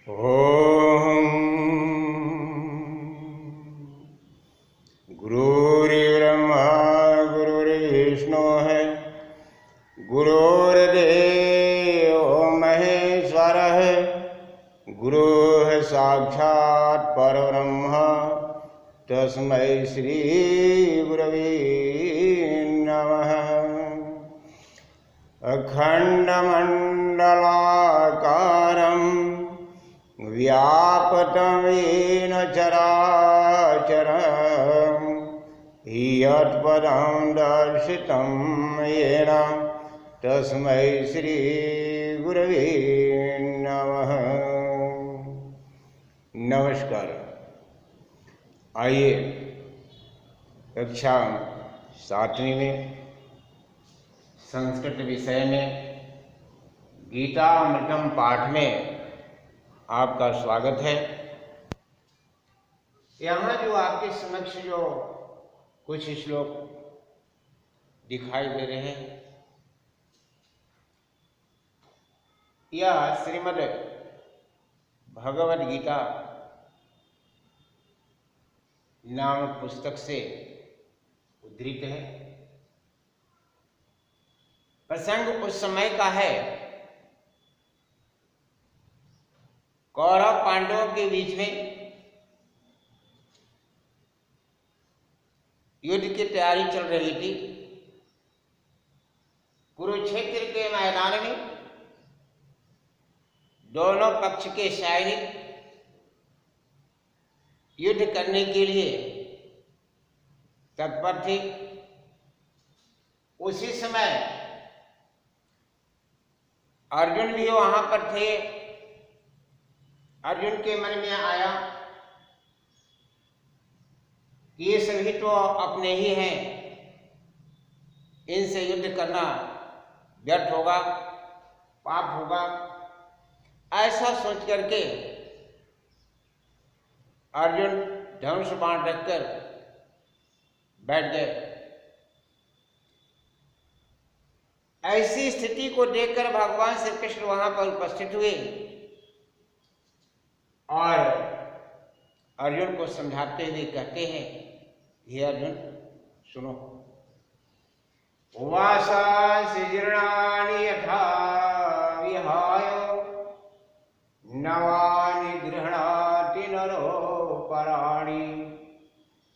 ओम गुरुर्ब्रह्मा गुरुर्विष्णु है गुरुर्देव महेश्वर है गुरु है साक्षात् परब्रह्म तस्मै श्री गुरवे नमः। अखंडमंडलाकारं व्यापतं येन चराचरं यत्पदं दर्शितं येन तस्मै श्री गुरवे नमः। नमस्कार। आइए कक्षा 7वीं में संस्कृत विषय में गीतामृतम पाठ में आपका स्वागत है। यहाँ जो आपके समक्ष जो कुछ श्लोक दिखाई दे रहे हैं, यह श्रीमद् भगवद गीता नामक पुस्तक से उद्धृत है। प्रसंग उस समय का है, कौरव पांडवों के बीच में युद्ध की तैयारी चल रही थी। कुरुक्षेत्र के मैदान में दोनों पक्ष के सैनिक युद्ध करने के लिए तत्पर थे। उसी समय अर्जुन भी वहां पर थे। अर्जुन के मन में आया कि ये सभी तो अपने ही हैं, इनसे युद्ध करना व्यर्थ होगा, पाप होगा। ऐसा सोच करके अर्जुन धनुष बाण रखकर बैठ गए। ऐसी स्थिति को देखकर भगवान श्री कृष्ण वहां पर उपस्थित हुए और अर्जुन को समझाते हुए कहते हैं, हे अर्जुन सुनो। वासांसि जीर्णानि यथा विहाय नवानि गृह्णाति नरोपराणि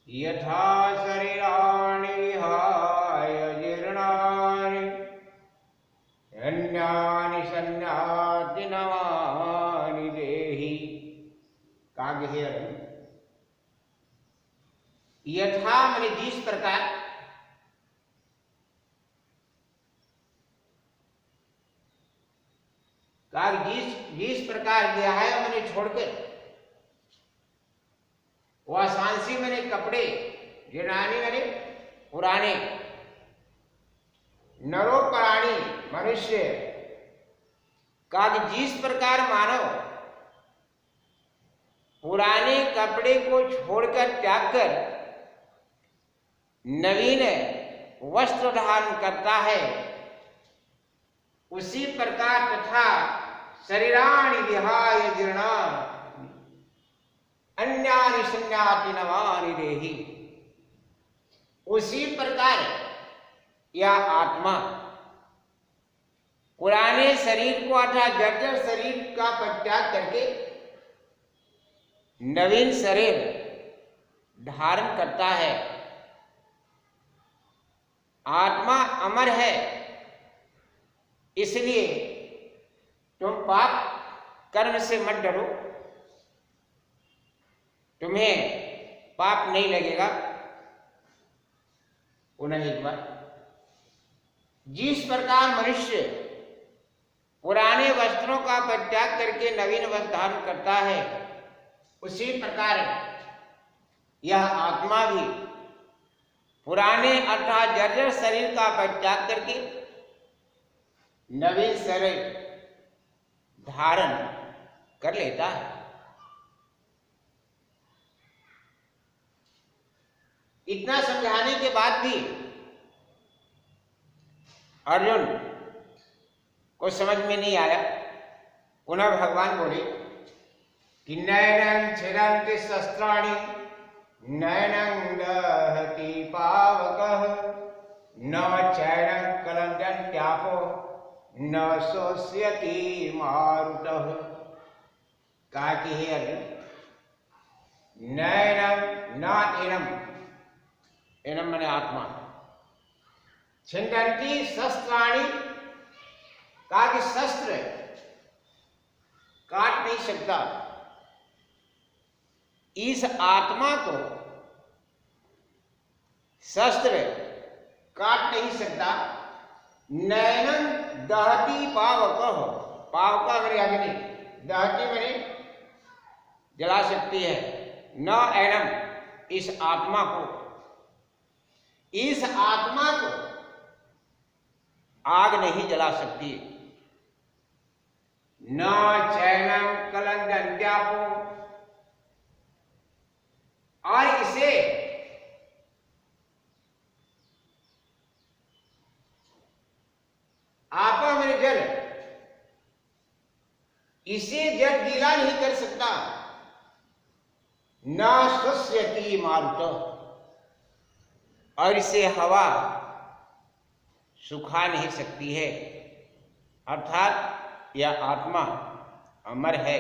यथा शरीराणि विहाय जीर्णानि अन्यानि संयाति नवानि देहि। काव्य है अर्जुन, यथा मैंने जिस प्रकार जिस प्रकार विहाय मैंने छोड़कर, वासांसी मैंने कपड़े, जीर्णानि मैंने पुराने, नरोपराणी मनुष्य का जिस प्रकार मानव पुराने कपड़े को छोड़कर त्याग कर नवीन वस्त्र धारण करता है, उसी प्रकार तथा शरीराणि विहाय जीर्णानि अन्यानि संयाति नवानि देहि, उसी प्रकार यह आत्मा पुराने शरीर को अर्थात जर्जर शरीर का परित्याग करके नवीन शरीर धारण करता है। आत्मा अमर है, इसलिए तुम पाप कर्म से मत डरो, तुम्हें पाप नहीं लगेगा। पुनः एक बार, जिस प्रकार मनुष्य पुराने वस्त्रों का परित्याग करके नवीन वस्त्र धारण करता है, उसी प्रकार यह आत्मा भी पुराने अर्थात जर्जर शरीर का परित्याग करके नवीन शरीर धारण कर लेता है। इतना समझाने के बाद भी अर्जुन को समझ में नहीं आया। पुनः भगवान बोले, कि नैनं छिदन्ति शस्त्राणि नैनं दहति पावकः न चैनं क्लदन्त्यापो न शोष्यति मारुतः। कहा कि हे अर्जुन, नैनं न एनम, एनम माने आत्मा, छिन्दन्ति शस्त्राणि, कहा कि शस्त्र काट नहीं सकता इस आत्मा को, शस्त्र काट नहीं सकता। नैनं दहति पावकः, पावक मेरे अग्नि, दहति मेरे जला सकती है। न एनम, इस आत्मा को, इस आत्मा को आग नहीं जला सकती। न चैनम क्लदन्त्यापो, और इसे आपा मेरे जल, इसे जल गीला नहीं कर सकता। न शुष्यति मारुतः, और इसे हवा सुखा नहीं सकती है। अर्थात यह आत्मा अमर है।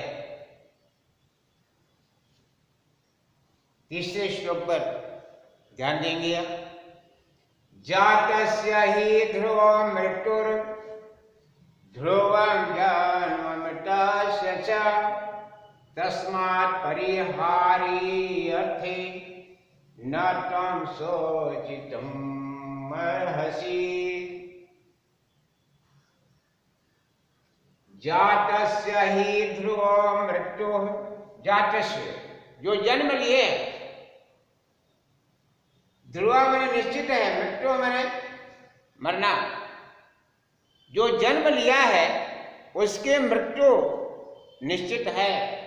तीसरे श्लोक पर ध्यान देंगे आप। जातस्य हि ध्रुवं मृत्युर ध्रुवं जन्ममृतस्य च तस्मात् परिहारी अर्थे न त्वं शोचितुम् अर्हसि। जातस्य हि ध्रुवं मृत्युः, जातस्य जो जन्म लिए, ध्रुव मैंने निश्चित है, मृत्यु मैंने मरना। जो जन्म लिया है उसके मृत्यु निश्चित है।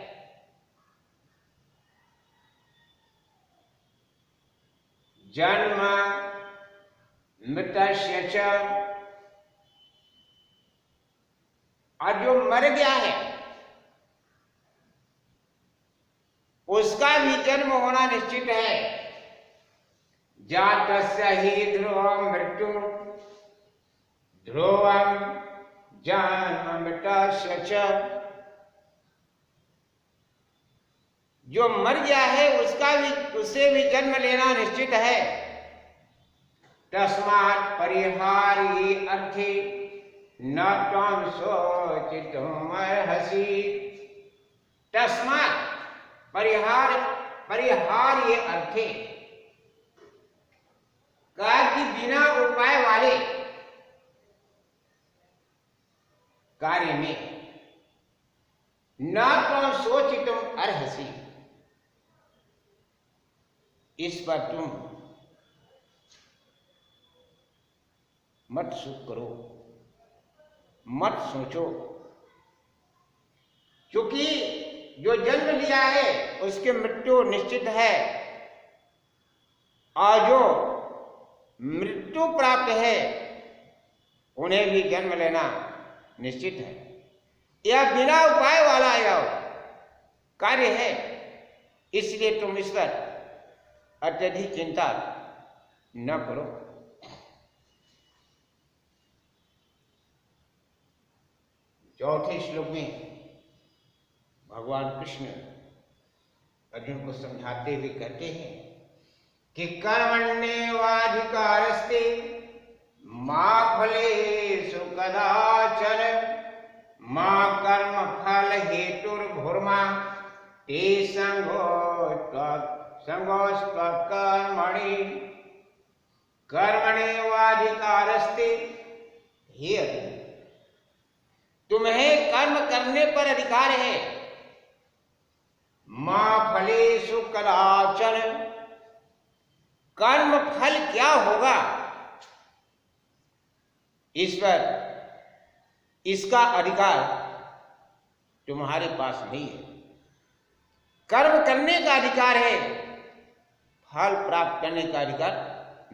जन्म मृतस्य च, और जो मर गया है उसका भी जन्म होना निश्चित है। जातस्य हि ध्रुवं मृत्यु ध्रुवं जन्ममृतस्य च, जो मर गया है उसका भी, उससे भी जन्म लेना निश्चित है। तस्मात् परिहारी अर्थे न त्वं शोचितुम् अर्हसि। तस्मात् परिहार्य अर्थे, कहा कि बिना उपाय वाले कार्य में न तो शोचितुम् अर्हसि, इस पर तुम मत सुख करो, मत सोचो, क्योंकि जो जन्म लिया है उसकी मृत्यु निश्चित है, और जो मृत्यु प्राप्त है उन्हें भी जन्म लेना निश्चित है। यह बिना उपाय वाला यह कार्य है, इसलिए तुम इस पर अत्यधिक चिंता न करो। चौथे श्लोक में भगवान कृष्ण अर्जुन को समझाते हुए कहते हैं कि कर्मण्येवाधिकारस्ते मा फलेषु कदाचन मा कर्म फल हेतुर्भुर्मा ते संगोस्त्वकर्मणि। कर्मण्येवाधिकारस्ते, हे अर्जुन तुम्हें कर्म करने पर अधिकार है। मा फलेषु कदाचन, कर्म फल क्या होगा इस पर, इसका अधिकार तुम्हारे पास नहीं है। कर्म करने का अधिकार है, फल प्राप्त करने का अधिकार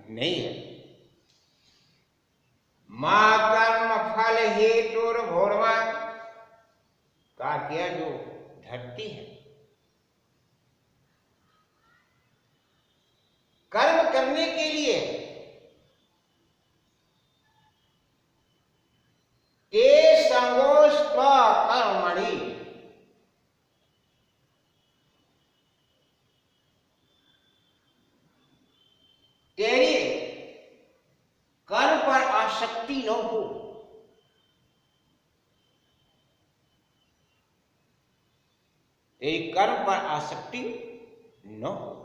नहीं है। मां कर्म फल हेतुर्भुर्मा, का क्या जो धरती है कर्मणि, तेरी कर्म पर आसक्ति न हो। तेरी कर्म पर आसक्ति न हो।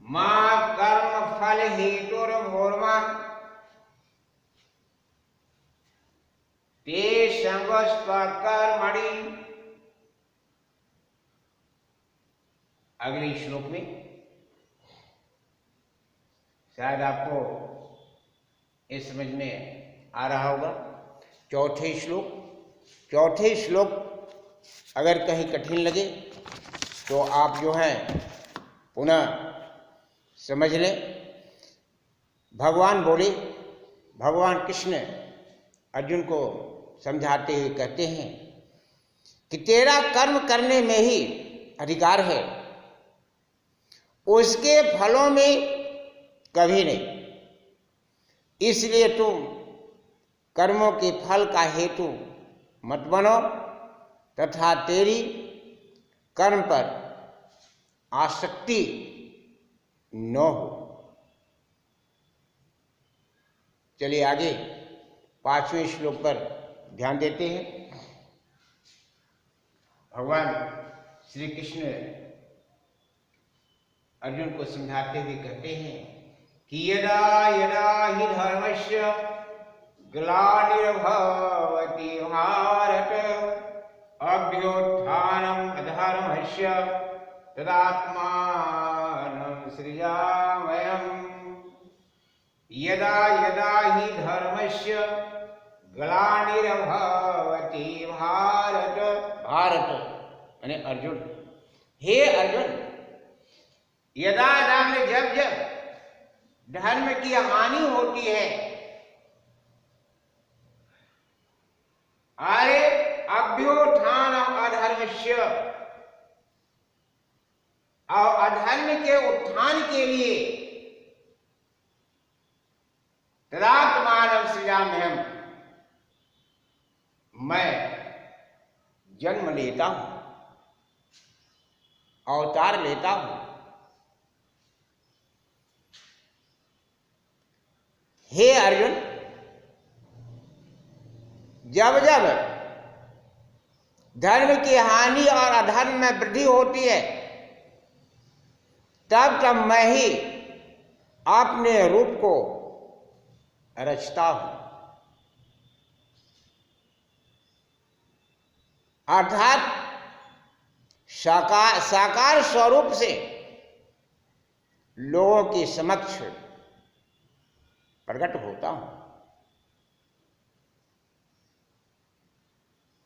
मां कर्म फल हेतुर्भूर्मा ते संगस्त्वकर्मणि। अगले श्लोक में शायद आपको ये समझ में आ रहा होगा। चौथे श्लोक अगर कहीं कठिन लगे तो आप जो है पुनः समझ लें। भगवान बोले, भगवान कृष्ण अर्जुन को समझाते हुए कहते हैं कि तेरा कर्म करने में ही अधिकार है, उसके फलों में कभी नहीं। इसलिए तुम कर्मों के फल का हेतु मत बनो तथा तेरी कर्म पर आसक्ति न हो। चलिए आगे 5वें श्लोक पर ध्यान देते हैं। भगवान श्री कृष्ण अर्जुन को समझाते हुए कहते हैं कि यदा यदा हि धर्मस्य ग्लानिर्भवति भारत अभ्युत्थानम् अधर्मस्य तदात्मानं सृजाम्यहम्। यदा यदा हि धर्मस्य ग्लानिर्भवति भारत, भारत यानी अर्जुन, हे अर्जुन, यदा में जब जब धर्म की हानि होती है, अरे अभ्युत्थान अधर्मस्य, और अधर्म के उत्थान के लिए तदात्मानं सृजाम्यहम्, मैं जन्म लेता हूं, अवतार लेता हूं। हे अर्जुन, जब जब धर्म की हानि और अधर्म में वृद्धि होती है तब तब मैं ही अपने रूप को रचता हूं। अर्थात साकार स्वरूप से लोगों के समक्ष प्रकट होता हूं।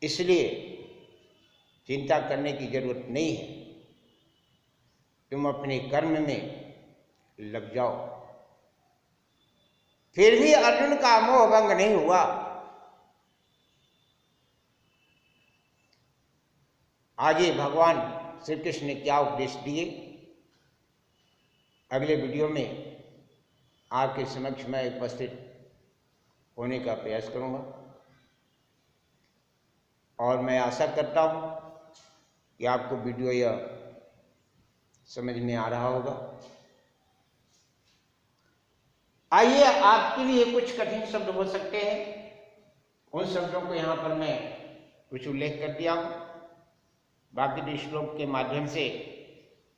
इसलिए चिंता करने की जरूरत नहीं है, तुम अपने कर्म में लग जाओ। फिर भी अर्जुन का मोह भंग नहीं हुआ। आगे भगवान श्री कृष्ण ने क्या उपदेश दिए, अगले वीडियो में आपके समक्ष मैं उपस्थित होने का प्रयास करूंगा। और मैं आशा करता हूं कि आपको वीडियो यह समझ में आ रहा होगा। आइए, आपके लिए कुछ कठिन शब्द हो सकते हैं, उन शब्दों को यहाँ पर मैं कुछ उल्लेख कर दिया हूँ। बाकी के श्लोक के माध्यम से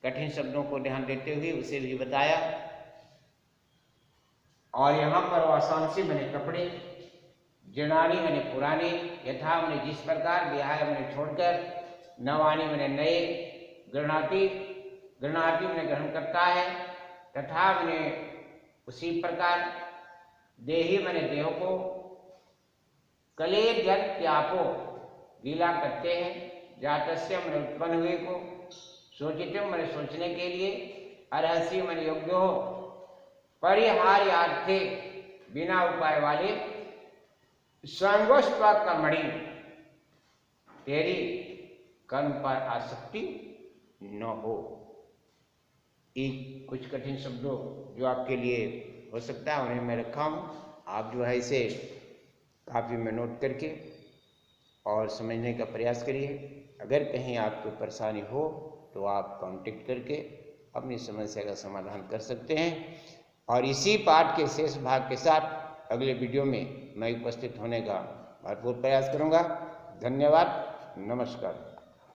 कठिन शब्दों को ध्यान देते हुए उसे भी बताया। और यहाँ पर वासांसी मैंने कपड़े, जीर्णानि मैंने पुराने, यथा मैंने जिस प्रकार, विहाय मैंने छोड़कर, नवानि मैंने नए, गृह्णाति गृह्णाति मैंने ग्रहण करता है, तथा मैंने उसी प्रकार, देही मैंने देह को, कलेद्यत्यापो गीला करते हैं, जातस्य मैंने उत्पन्न हुए को, सोचितम मैंने सोचने के लिए, अर्हसि मैंने योग्य हो, परिहार्यार्थे बिना उपाय वाले, संगोस्त्व कर्मणि तेरी कर्म पर आसक्ति न हो। एक कुछ कठिन शब्दों जो आपके लिए हो सकता है उन्हें मैं रखा हूँ। आप जो है इसे कापी में नोट करके और समझने का प्रयास करिए। अगर कहीं आपको परेशानी हो तो आप कांटेक्ट करके अपनी समस्या का समाधान कर सकते हैं। और इसी पाठ के शेष भाग के साथ अगले वीडियो में मैं उपस्थित होने का भरपूर प्रयास करूंगा। धन्यवाद, नमस्कार।